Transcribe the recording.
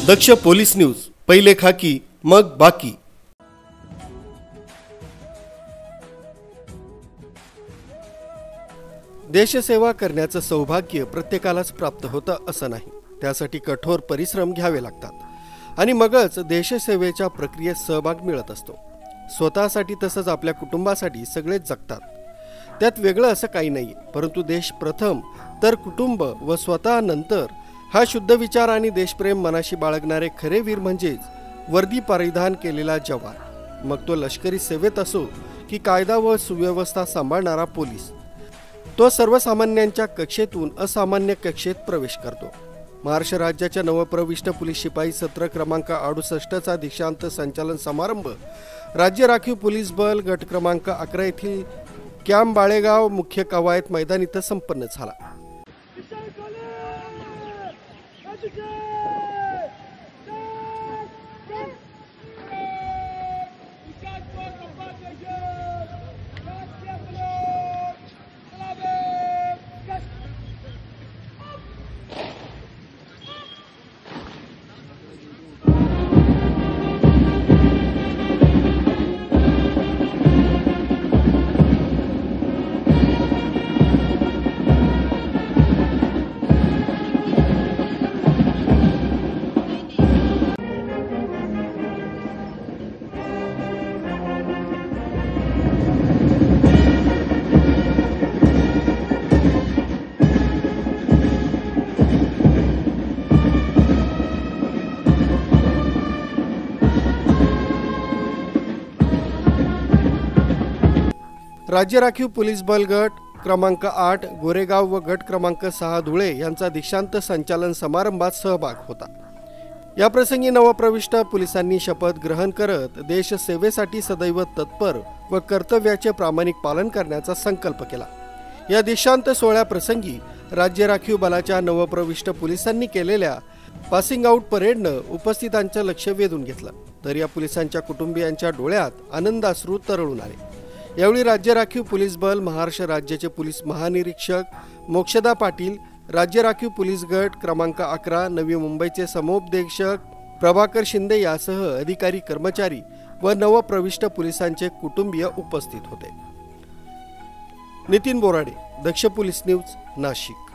दक्ष police news, पहिले खाकी मग बाकी। देशसेवा करण्याचं सौभाग्य प्रत्येकालाच प्राप्त होतं असं नाही। त्यासाठी कठोर परिश्रम घ्यावे लागतात आणि मगच देशसेवेच्या प्रक्रियेत सहभाग मिळत असतो। स्वतःसाठी तसंच आपल्या कुटुंबासाठी सगळेच जगतात, त्यात वेगळं असं काही नाही। परंतु देश प्रथम तर कुटुंब व स्वतः नंतर हा शुद्ध विचार आणि देशप्रेम मनाशी बाळगणारे खरे वीर म्हणजेच वर्दी परिधान केलेला जवान, मग तो लष्करी सेवेत असो की कायदा व सुव्यवस्था सांभाळणारा पोलीस, तो सर्वसामान्यांच्या कक्षेतून असामान्य कक्षेत प्रवेश करतो। महाराष्ट्र राज्याच्या नवप्रविष्ट पोलीस शिपाई सत्र क्रमांक 68चा दीक्षांत संचालन समारंभ राज्य राखीव पोलीस बल गट क्रमांक 11 येथील कॅम्प बाळेगाव मुख्य कवायत मैदान इथं संपन्न झाला। राज्य राखीव पोलीस बल गट क्रमांक 8 गोरेगाव व गट क्रमांक 6 धुळे यांचा दीक्षांत संचालन समारंभात सहभाग होता। या प्रसंगी नवप्रविष्ट पोलिसांनी शपथ ग्रहण करत देश सेवेसाठी सदैव तत्पर व कर्तव्याचे प्रामाणिक पालन करण्याचा संकल्प केला। या दीक्षांत सोहळ्याप्रसंगी राज्य राखीव बलाच्या नवप्रविष्ट पोलिसांनी केलेल्या पासिंग आउट परेडनं उपस्थितांचं लक्ष वेधून घेतलं, तर या पोलिसांच्या कुटुंबियांच्या डोळ्यात आनंदाश्रू तरळून आले। यावेळी राज्य राखीव पोलीस बल महाराष्ट्र राज्याचे पोलीस महानिरीक्षक मोक्षदा पाटील, राज्य राखीव पोलीस गट क्रमांक 11 नवी मुंबईचे समोपदेशक प्रभाकर शिंदे यासह अधिकारी कर्मचारी व नवप्रविष्ट पोलिसांचे कुटुंबीय उपस्थित होते। नितीन बोराडे, दक्ष पोलीस न्यूज, नाशिक।